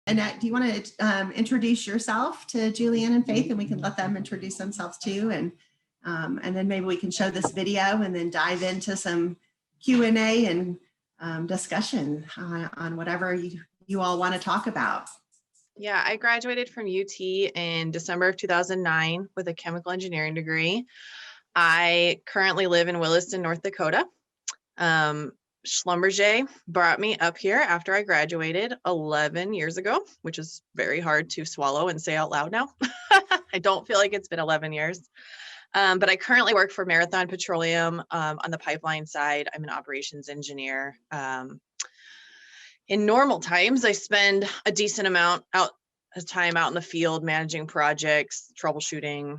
Annette, do you want to introduce yourself to Julianne and Faith, and we can let them introduce themselves too, and then maybe we can show this video and then dive into some Q&A and discussion on whatever you all want to talk about. Yeah, I graduated from UT in December of 2009 with a chemical engineering degree. I currently live in Williston, North Dakota. Schlumberger brought me up here after I graduated 11 years ago, which is very hard to swallow and say out loud now. I don't feel like it's been 11 years. But I currently work for Marathon Petroleum on the pipeline side. I'm an operations engineer. In normal times, I spend a decent amount of time out in the field managing projects, troubleshooting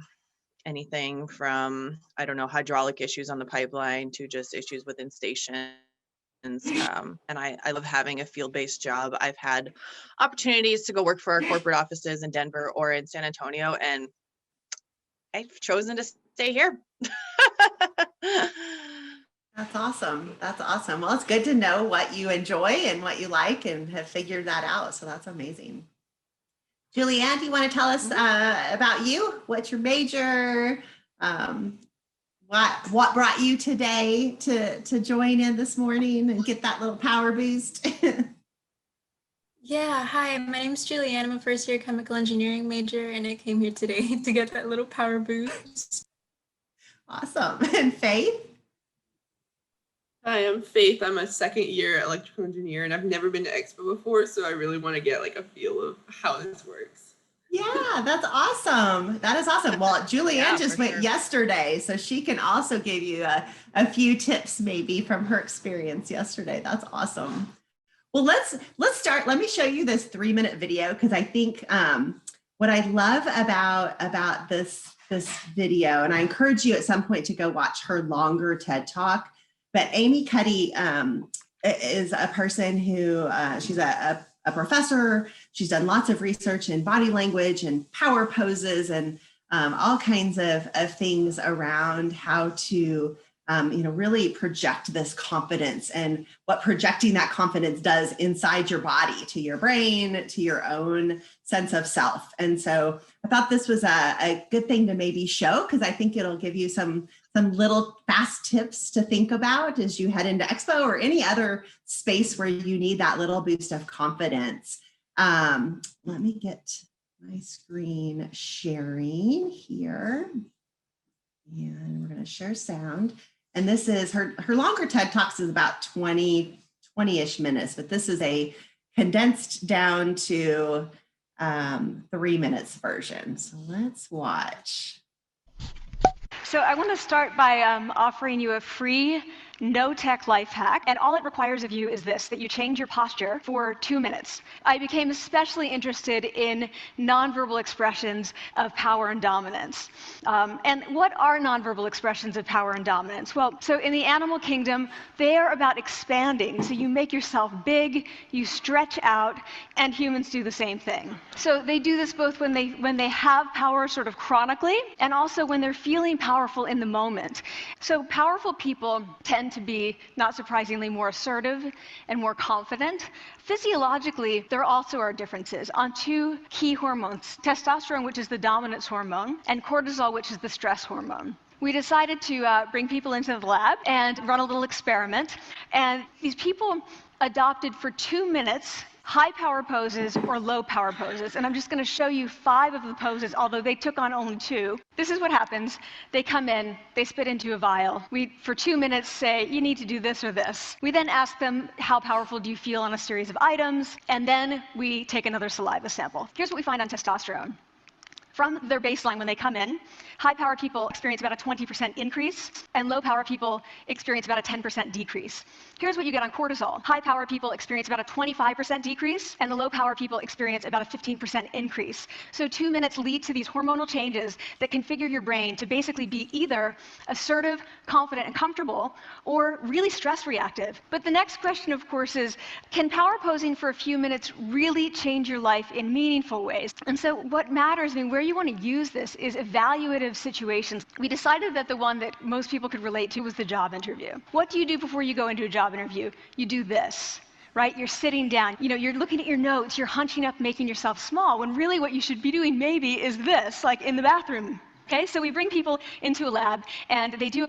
anything from, I don't know, hydraulic issues on the pipeline to just issues within stations. And I love having a field-based job. I've had opportunities to go work for our corporate offices in Denver or in San Antonio, and I've chosen to stay here. That's awesome. That's awesome. Well, it's good to know what you enjoy and what you like and have figured that out. So that's amazing. Julianne, do you want to tell us about you? What's your major? What brought you today to join in this morning and get that little power boost? Yeah, hi, my name is Julianne. I'm a first-year chemical engineering major, and I came here today to get that little power boost. Awesome. And Faith? Hi, I'm Faith. I'm a second-year electrical engineer, and I've never been to Expo before, so I really want to get like a feel of how this works. Yeah, that's awesome. That is awesome. Well, Julianne just went yesterday, so she can also give you a few tips maybe from her experience yesterday. That's awesome. Well, let's start. Let me show you this 3-minute video, because I think what I love about this video, and I encourage you at some point to go watch her longer TED Talk, but Amy Cuddy is a person who, she's a professor. She's done lots of research in body language and power poses and all kinds of things around how to really project this confidence and what projecting that confidence does inside your body, to your brain, to your own sense of self. And so I thought this was a good thing to maybe show, because I think it'll give you some little fast tips to think about as you head into Expo or any other space where you need that little boost of confidence. Let me get my screen sharing here. And we're going to share sound. And this is her longer TED Talks is about 20-ish minutes, but this is a condensed down to 3 minutes version. So let's watch. So I want to start by offering you a free no-tech life hack, and all it requires of you is this, that you change your posture for 2 minutes. I became especially interested in nonverbal expressions of power and dominance. And what are nonverbal expressions of power and dominance? Well, so in the animal kingdom, they are about expanding. So you make yourself big, you stretch out, and humans do the same thing. So they do this both when they have power sort of chronically, and also when they're feeling powerful in the moment. So powerful people tend to be, not surprisingly, more assertive and more confident. Physiologically, there also are differences on 2 key hormones, testosterone, which is the dominance hormone, and cortisol, which is the stress hormone. We decided to bring people into the lab and run a little experiment, and these people adopted for 2 minutes high power poses or low power poses. And I'm just going to show you 5 of the poses, although they took on only 2. This is what happens. They come in, they spit into a vial. We, for 2 minutes, say, you need to do this or this. We then ask them, how powerful do you feel on a series of items? And then we take another saliva sample. Here's what we find on testosterone. From their baseline when they come in, high-power people experience about a 20% increase, and low-power people experience about a 10% decrease. Here's what you get on cortisol. High-power people experience about a 25% decrease, and the low-power people experience about a 15% increase. So 2 minutes lead to these hormonal changes that configure your brain to basically be either assertive, confident, and comfortable, or really stress-reactive. But the next question, of course, is, can power posing for a few minutes really change your life in meaningful ways? And so what matters, I mean, where you want to use this is evaluative situations. We decided that the one that most people could relate to was the job interview. What do you do before you go into a job interview? You do this, right? You're sitting down, you're looking at your notes, you're hunching up, making yourself small, when really what you should be doing maybe is this, like in the bathroom. Okay, so we bring people into a lab and they do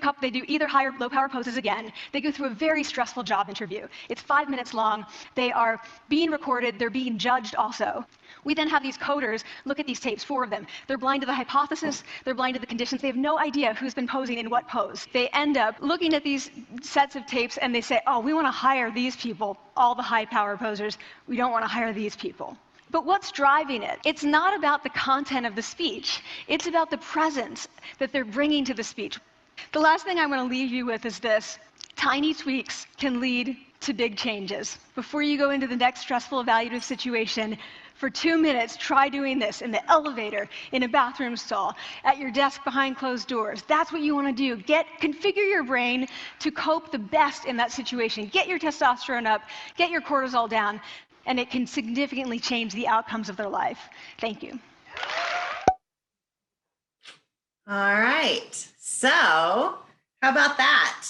either high or low power poses again. They go through a very stressful job interview. It's 5 minutes long. They are being recorded. They're being judged also. We then have these coders look at these tapes, 4 of them. They're blind to the hypothesis. They're blind to the conditions. They have no idea who's been posing in what pose. They end up looking at these sets of tapes and they say, oh, we want to hire these people, all the high power posers. We don't want to hire these people. But what's driving it? It's not about the content of the speech. It's about the presence that they're bringing to the speech. The last thing I want to leave you with is this. Tiny tweaks can lead to big changes. Before you go into the next stressful evaluative situation, for 2 minutes, try doing this in the elevator, in a bathroom stall, at your desk behind closed doors. That's what you want to do. Configure your brain to cope the best in that situation. Get your testosterone up, get your cortisol down, and it can significantly change the outcomes of their life. Thank you. All right. So how about that?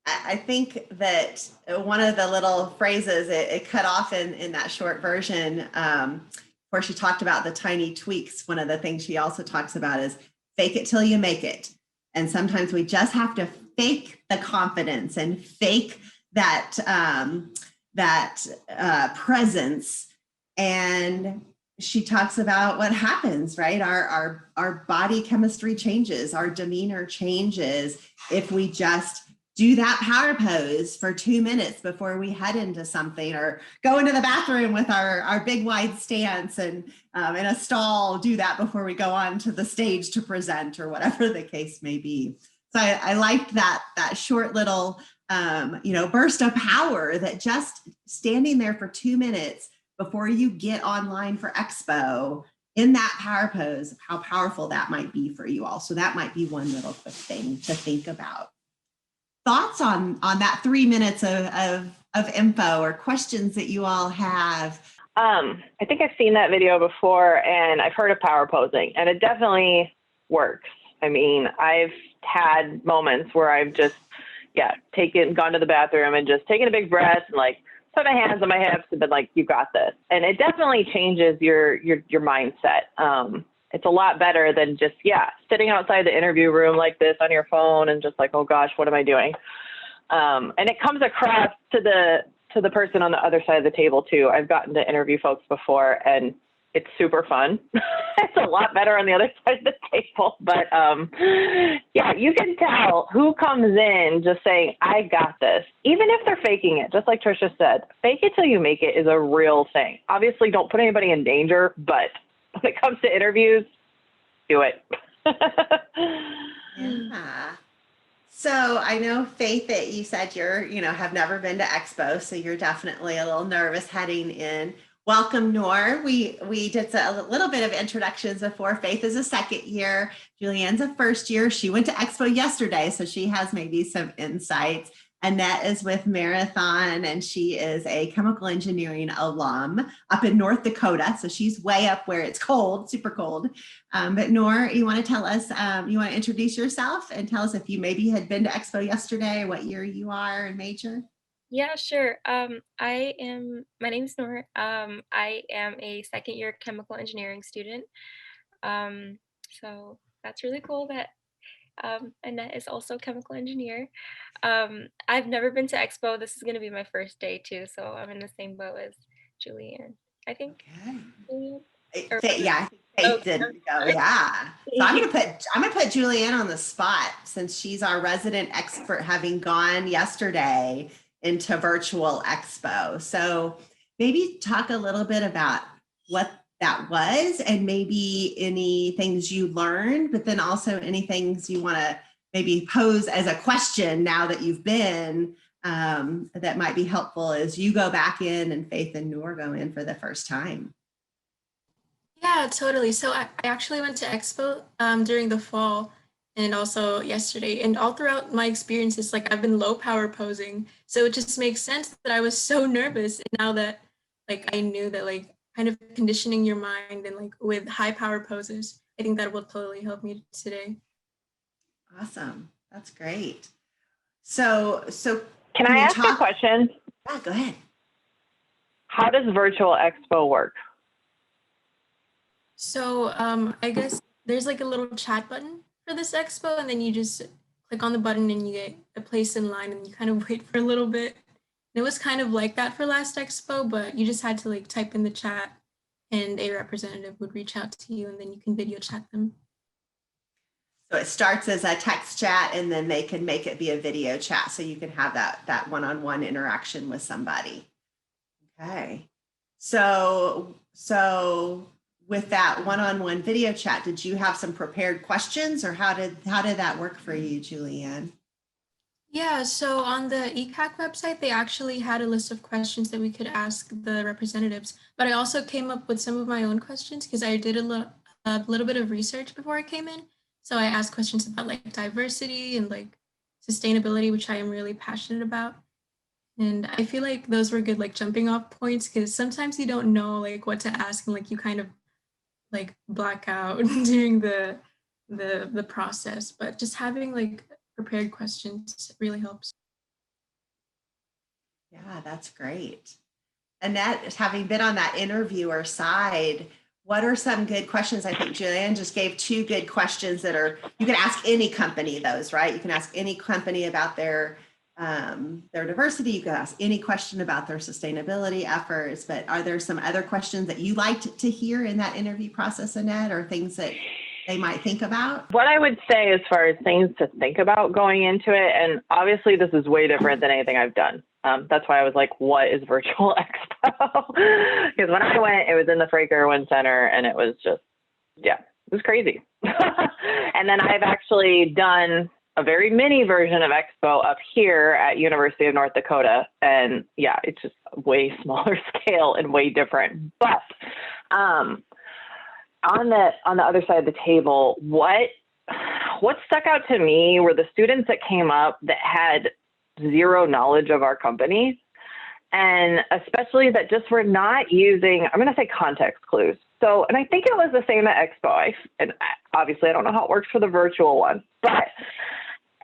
I think that one of the little phrases, it cut off in that short version, where she talked about the tiny tweaks. One of the things she also talks about is fake it till you make it. And sometimes we just have to fake the confidence and fake that presence. And she talks about what happens, right? Our body chemistry changes, our demeanor changes if we just do that power pose for 2 minutes before we head into something, or go into the bathroom with our big wide stance, and in a stall, do that before we go on to the stage to present, or whatever the case may be. So I liked that short little burst of power, that just standing there for 2 minutes before you get online for Expo in that power pose, how powerful that might be for you all. So that might be one little quick thing to think about. Thoughts on that 3 minutes of info, or questions that you all have? I think I've seen that video before, and I've heard of power posing, and it definitely works. I mean, I've had moments where I've just, gone to the bathroom and just taken a big breath and like put my hands on my hips and been like, you got this. And it definitely changes your mindset. It's a lot better than just, sitting outside the interview room like this on your phone and just like, oh gosh, what am I doing? And it comes across to the person on the other side of the table too. I've gotten to interview folks before, and it's super fun. It's a lot better on the other side of the table. But you can tell who comes in just saying, I got this. Even if they're faking it, just like Tricia said, fake it till you make it is a real thing. Obviously, don't put anybody in danger, but when it comes to interviews, do it. Yeah. So I know, Faith, that you said have never been to Expo, so you're definitely a little nervous heading in. Welcome, Noor. We did a little bit of introductions before. Faith is a second year. Julianne's a first year. She went to Expo yesterday, so she has maybe some insights. Annette is with Marathon, and she is a chemical engineering alum up in North Dakota. So she's way up where it's cold, super cold. But Noor, you want to tell us, you want to introduce yourself and tell us if you maybe had been to Expo yesterday, what year you are and major? Yeah, sure. My name's Noor. I am a second year chemical engineering student. So that's really cool that Annette is also a chemical engineer. I've never been to Expo. This is going to be my first day too, so I'm in the same boat as Julianne, I think. Okay. Julianne? I think Faith didn't go. Yeah. So I'm gonna put Julianne on the spot, since she's our resident expert, having gone yesterday into virtual Expo. So maybe talk a little bit about what that was, and maybe any things you learned, but then also any things you want to maybe pose as a question now that you've been, that might be helpful as you go back in and Faith and Noor go in for the first time. Yeah, totally. So I actually went to Expo during the fall, and also yesterday, and all throughout my experiences, like I've been low power posing. So it just makes sense that I was so nervous. And now that I knew that kind of conditioning your mind and with high power poses, I think that will totally help me today. Awesome. That's great. So can I ask a question? Yeah, go ahead. How does virtual expo work? So I guess there's like a little chat button for this expo, and then you just click on the button and you get a place in line and you kind of wait for a little bit. And it was kind of like that for last expo, but you just had to like type in the chat and a representative would reach out to you and then you can video chat them. So it starts as a text chat and then they can make it be a video chat so you can have that one-on-one interaction with somebody. Okay. So with that one-on-one video chat, did you have some prepared questions, or how did that work for you, Julianne? Yeah, so on the ECAC website, they actually had a list of questions that we could ask the representatives, but I also came up with some of my own questions because I did a little bit of research before I came in. So I asked questions about like diversity and like sustainability, which I am really passionate about. And I feel like those were good like jumping off points because sometimes you don't know like what to ask and like you kind of like black out during the process, but just having like prepared questions really helps. Yeah, that's great. Annette, having been on that interviewer side, what are some good questions? I think Julianne just gave 2 good questions that are, you can ask any company those, right? You can ask any company about their diversity. You can ask any question about their sustainability efforts, but are there some other questions that you liked to hear in that interview process, Annette, or things that they might think about? What I would say as far as things to think about going into it, and obviously this is way different than anything I've done. That's why I was like, what is virtual expo? Because when I went, it was in the Fraker Center and it was just, yeah, it was crazy. And then I've actually done a very mini version of expo up here at University of North Dakota. And yeah, it's just way smaller scale and way different. But on the other side of the table, what stuck out to me were the students that came up that had zero knowledge of our company, and especially that just were not using, I'm going to say, context clues. So, and I think it was the same at Expo. And obviously I don't know how it works for the virtual one, but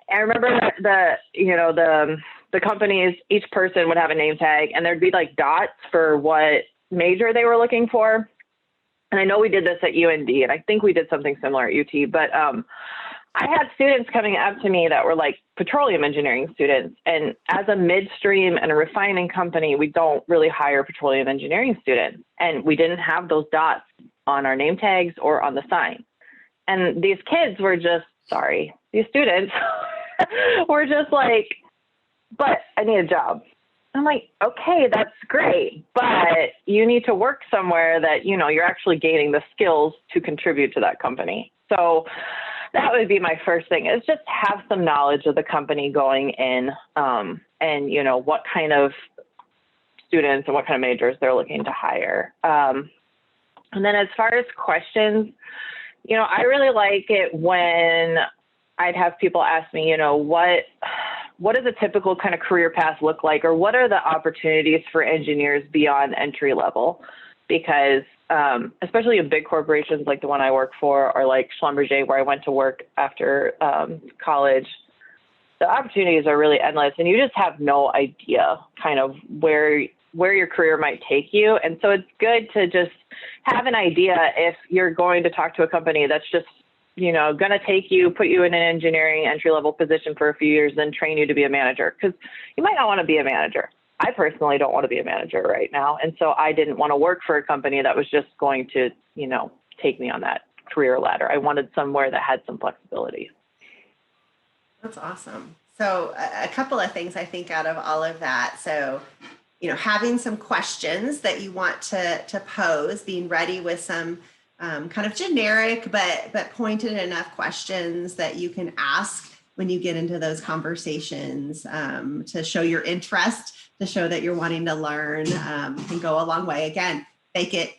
I remember that the companies, each person would have a name tag and there'd be like dots for what major they were looking for. And I know we did this at UND, and I think we did something similar at UT, but I had students coming up to me that were like petroleum engineering students. And as a midstream and a refining company, we don't really hire petroleum engineering students. And we didn't have those dots on our name tags or on the sign. And these kids were just, these students were just like, but I need a job. I'm like, okay, that's great, but you need to work somewhere that, you're actually gaining the skills to contribute to that company. So that would be my first thing, is just have some knowledge of the company going in, and, what kind of students and what kind of majors they're looking to hire. And then as far as questions, I really like it when I'd have people ask me, what does a typical kind of career path look like, or what are the opportunities for engineers beyond entry level? Because especially in big corporations like the one I work for, or like Schlumberger, where I went to work after college, the opportunities are really endless, and you just have no idea kind of where your career might take you. And so it's good to just have an idea if you're going to talk to a company that's just, going to put you in an engineering entry-level position for a few years, then train you to be a manager, because you might not want to be a manager. I personally don't want to be a manager right now. And so I didn't want to work for a company that was just going to, take me on that career ladder. I wanted somewhere that had some flexibility. That's awesome. So a couple of things I think out of all of that. So, having some questions that you want to pose, being ready with some kind of generic but pointed enough questions that you can ask when you get into those conversations, to show your interest, to show that you're wanting to learn, can go a long way. Again, fake it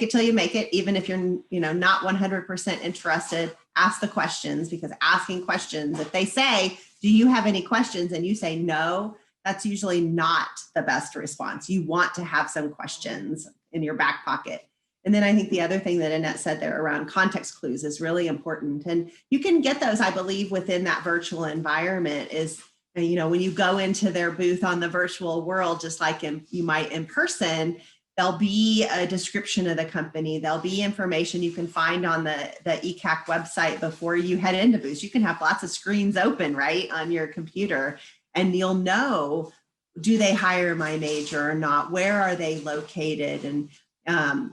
till you make it. Even if you're not 100% interested, ask the questions, because asking questions, if they say, do you have any questions, and you say no, that's usually not the best response. You want to have some questions in your back pocket. And then I think the other thing that Annette said there around context clues is really important. And you can get those, I believe, within that virtual environment, is you know, when you go into their booth on the virtual world, just like you might in person, there'll be a description of the company. There'll be information you can find on the ECAC website before you head into booths. You can have lots of screens open, right, on your computer, and you'll know, do they hire my major or not? Where are they located? And,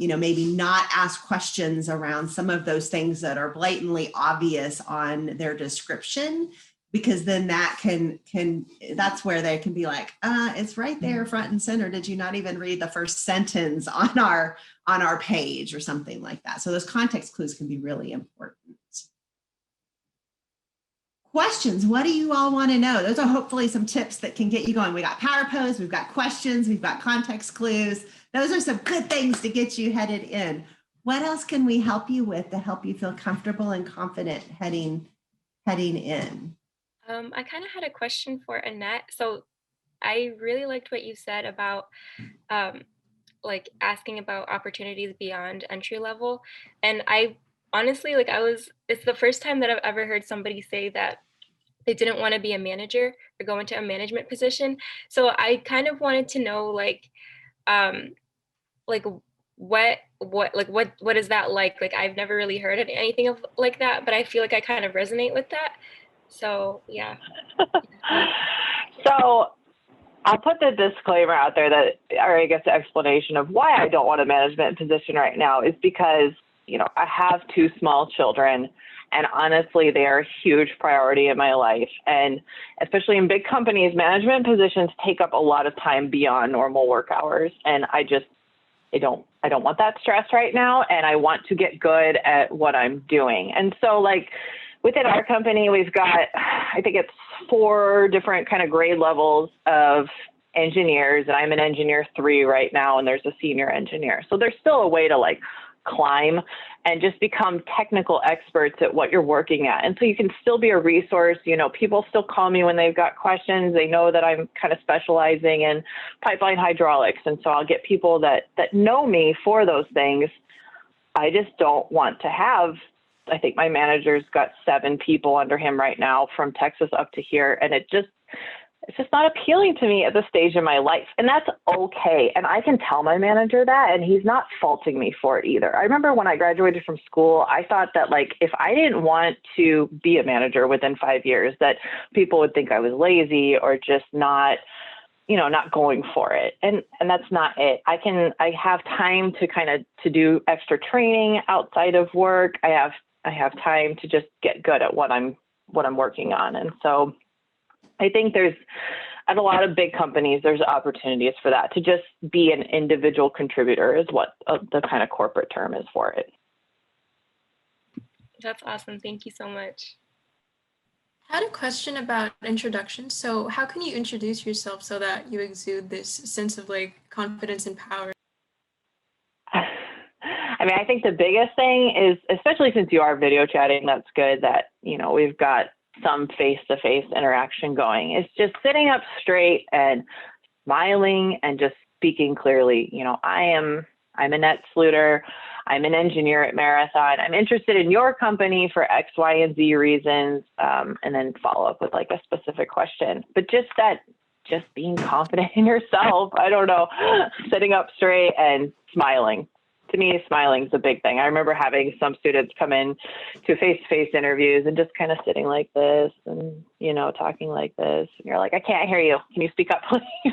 you know, maybe not ask questions around some of those things that are blatantly obvious on their description, because then that that's where they can be like, it's right there front and center. Did you not even read the first sentence on our page or something like that? So those context clues can be really important. Questions, what do you all want to know? Those are hopefully some tips that can get you going. We got power pose, we've got questions, we've got context clues. Those are some good things to get you headed in. What else can we help you with to help you feel comfortable and confident heading in? I kind of had a question for Annette. So I really liked what you said about like asking about opportunities beyond entry level. And I honestly, like it's the first time that I've ever heard somebody say that they didn't want to be a manager or go into a management position. So I kind of wanted to know like what is that like? Like I've never really heard anything of like that, but I feel like I kind of resonate with that. So yeah. So I'll put the disclaimer out there that, or I guess the explanation of why I don't want a management position right now is because, you know, I have 2 small children, and honestly, they are a huge priority in my life. And especially in big companies, management positions take up a lot of time beyond normal work hours. And I don't want that stress right now. And I want to get good at what I'm doing. And so like, within our company, we've got, I think it's 4 different kind of grade levels of engineers, and I'm an engineer 3 right now, and there's a senior engineer. So there's still a way to like climb and just become technical experts at what you're working at. And so you can still be a resource. You know, people still call me when they've got questions. They know that I'm kind of specializing in pipeline hydraulics. And so I'll get people that know me for those things. I just don't want to have, I think my manager's got 7 people under him right now from Texas up to here. And it's just not appealing to me at this stage in my life. And that's okay. And I can tell my manager that, and he's not faulting me for it either. I remember when I graduated from school, I thought that like, if I didn't want to be a manager within 5 years, that people would think I was lazy or just not, you know, not going for it. And that's not it. I have time to kind of to do extra training outside of work. I have time to just get good at what I'm working on. And so I think at a lot of big companies, there's opportunities for that, to just be an individual contributor is what the kind of corporate term is for it. That's awesome. Thank you so much. I had a question about introduction. So how can you introduce yourself so that you exude this sense of like confidence and power? I mean, I think the biggest thing is, especially since you are video chatting, that's good that, you know, we've got some face-to-face interaction going. It's just sitting up straight and smiling and just speaking clearly. You know, I'm Annette Sluder. I'm an engineer at Marathon. I'm interested in your company for X, Y, and Z reasons, and then follow up with like a specific question. But just being confident in yourself. I don't know, sitting up straight and smiling. To me, smiling is a big thing. I remember having some students come in to face-to-face interviews and just kind of sitting like this and, you know, talking like this. And you're like, I can't hear you. Can you speak up, please?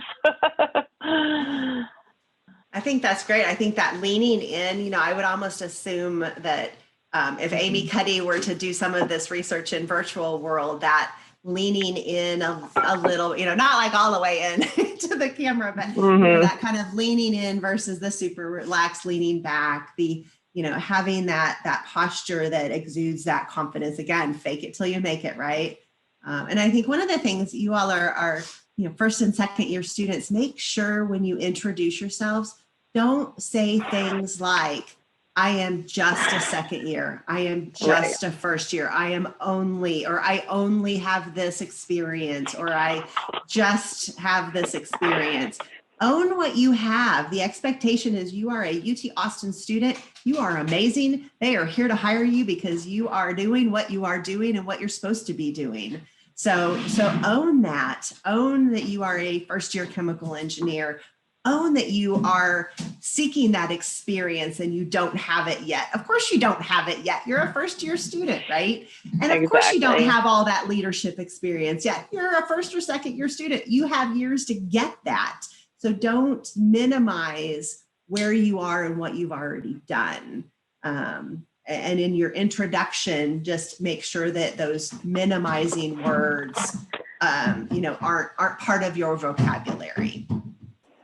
I think that's great. I think that leaning in, you know, I would almost assume that if Amy Cuddy were to do some of this research in virtual world, that leaning in a little, you know, not like all the way in to the camera, but you know, that kind of leaning in versus the super relaxed leaning back, the, you know, having that posture that exudes that confidence. Again, fake it till you make it, right? And I think one of the things you all are, you know, first and second year students, make sure when you introduce yourselves, don't say things like, I am just a second year. I am just a first year. I only have this experience, or I just have this experience. Own what you have. The expectation is you are a UT Austin student. You are amazing. They are here to hire you because you are doing what you are doing and what you're supposed to be doing. So own that, own that you are a first-year chemical engineer, own that you are seeking that experience and you don't have it yet. Of course you don't have it yet. You're a first-year student, right? And of course you don't have all that leadership experience yet. You're a first or second-year student. You have years to get that. So don't minimize where you are and what you've already done. And in your introduction, just make sure that those minimizing words, aren't part of your vocabulary.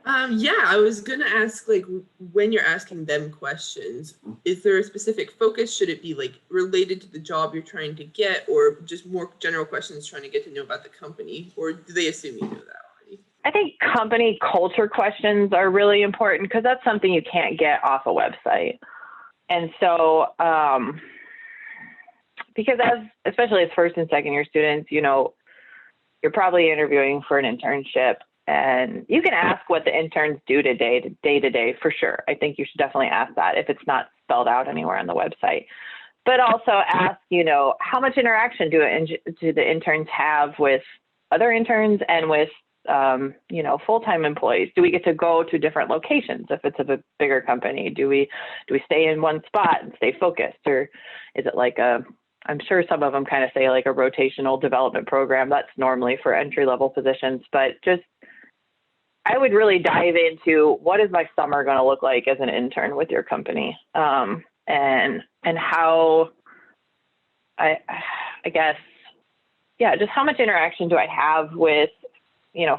Yeah, I was gonna ask, like, when you're asking them questions, is there a specific focus? Should it be like related to the job you're trying to get, or just more general questions trying to get to know about the company, or do they assume you know that already? I think company culture questions are really important because that's something you can't get off a website. And so, because especially as first and second year students, you're probably interviewing for an internship. And you can ask what the interns do day to day for sure. I think you should definitely ask that if it's not spelled out anywhere on the website. But also ask, how much interaction do the interns have with other interns and with, full-time employees? Do we get to go to different locations if it's a bigger company? Do we stay in one spot and stay focused, or is it like I'm sure some of them kind of say like a rotational development program. That's normally for entry-level positions, but I would really dive into what is my summer going to look like as an intern with your company, and how I guess, just how much interaction do I have with,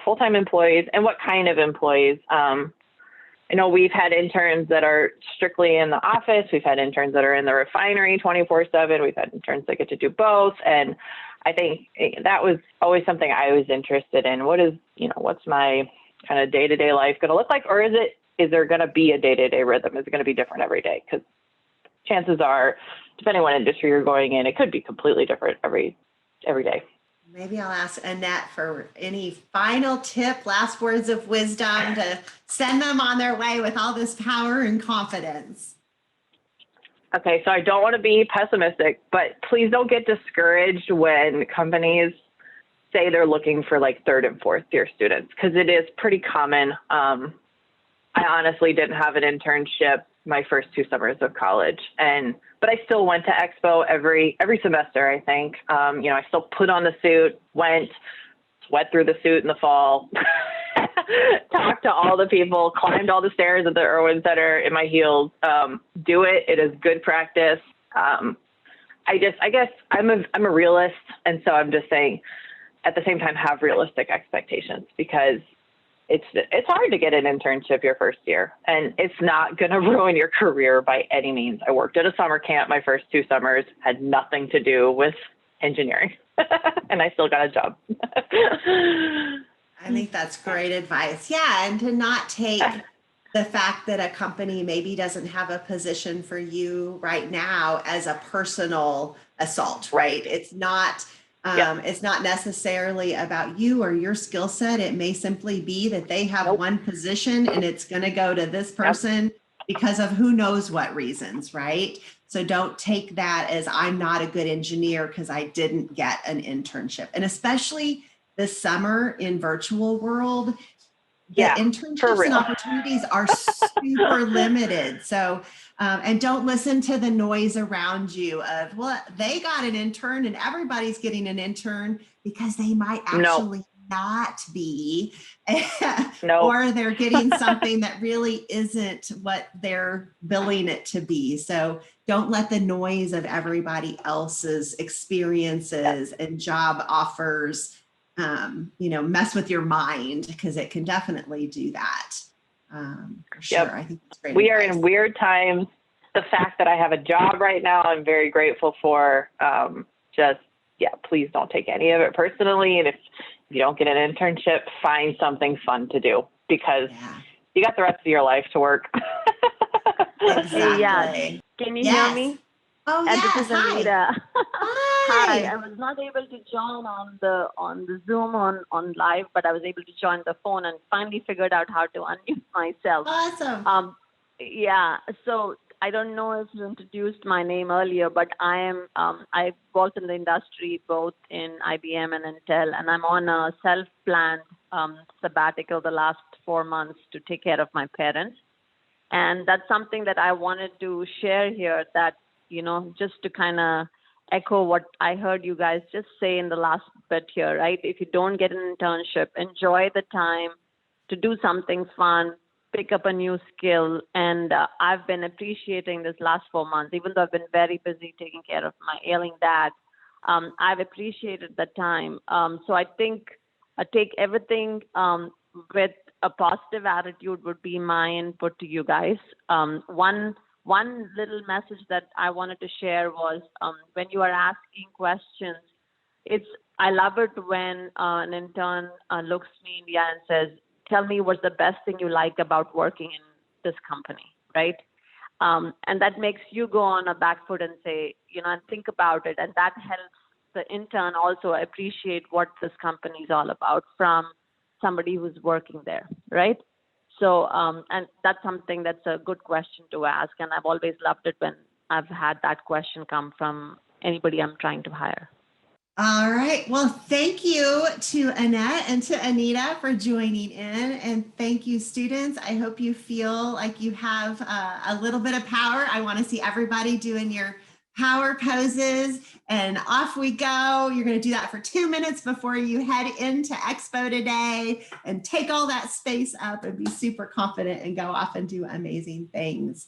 full-time employees, and what kind of employees. I know we've had interns that are strictly in the office. We've had interns that are in the refinery 24/7. We've had interns that get to do both. And I think that was always something I was interested in. What's my kind of day-to-day life going to look like? Or is there going to be a day-to-day rhythm? Is it going to be different every day? Because chances are, depending on what industry you're going in, it could be completely different every day. Maybe I'll ask Annette for any final tip, last words of wisdom to send them on their way with all this power and confidence. Okay, so I don't want to be pessimistic, but please don't get discouraged when companies say they're looking for like third and fourth year students, because it is pretty common. I honestly didn't have an internship my first 2 summers of college, but I still went to Expo every semester, I think. I still put on the suit, went, sweat through the suit in the fall, talked to all the people, climbed all the stairs at the Irwin Center in my heels. Do it. It is good practice. I guess I'm a realist. And so I'm just saying, at the same time, have realistic expectations, because it's hard to get an internship your first year, and it's not going to ruin your career by any means. I worked at a summer camp my first 2 summers, had nothing to do with engineering, and I still got a job. I think that's great advice. Yeah, and to not take the fact that a company maybe doesn't have a position for you right now as a personal assault, right? It's not necessarily about you or your skill set. It may simply be that they have one position and it's going to go to this person because of who knows what reasons, right? So don't take that as I'm not a good engineer because I didn't get an internship. And especially this summer in virtual world, the internships and opportunities are super limited. So, and don't listen to the noise around you of, well, they got an intern and everybody's getting an intern, because they might actually not be, or they're getting something that really isn't what they're billing it to be. So don't let the noise of everybody else's experiences and job offers mess with your mind, because it can definitely do that. For sure. I think that's great. We are in weird times. The fact that I have a job right now, I'm very grateful for. Please don't take any of it personally. And if you don't get an internship, find something fun to do, because you got the rest of your life to work. Exactly. Can you hear me? Oh, yes. This is Anita. Hi. Hi. I was not able to join on the Zoom on live, but I was able to join the phone and finally figured out how to unmute myself. Awesome. So I don't know if you introduced my name earlier, but I've worked in the industry both in IBM and Intel, and I'm on a self-planned sabbatical the last 4 months to take care of my parents. And that's something that I wanted to share here, that, you know, just to kind of echo what I heard you guys just say in the last bit here, right? If you don't get an internship, enjoy the time to do something fun, pick up a new skill. And I've been appreciating this last 4 months, even though I've been very busy taking care of my ailing dad. I've appreciated the time. So I think take everything with a positive attitude would be my input to you guys. One little message that I wanted to share was when you are asking questions, I love it when an intern looks me in the eye and says, tell me what's the best thing you like about working in this company, right? And that makes you go on a back foot and say, you know, and think about it. And that helps the intern also appreciate what this company is all about from somebody who's working there, right? So, and that's something that's a good question to ask. And I've always loved it when I've had that question come from anybody I'm trying to hire. All right. Well, thank you to Annette and to Anita for joining in. And thank you, students. I hope you feel like you have a little bit of power. I want to see everybody doing your power poses, and off we go. You're going to do that for 2 minutes before you head into Expo today and take all that space up and be super confident and go off and do amazing things.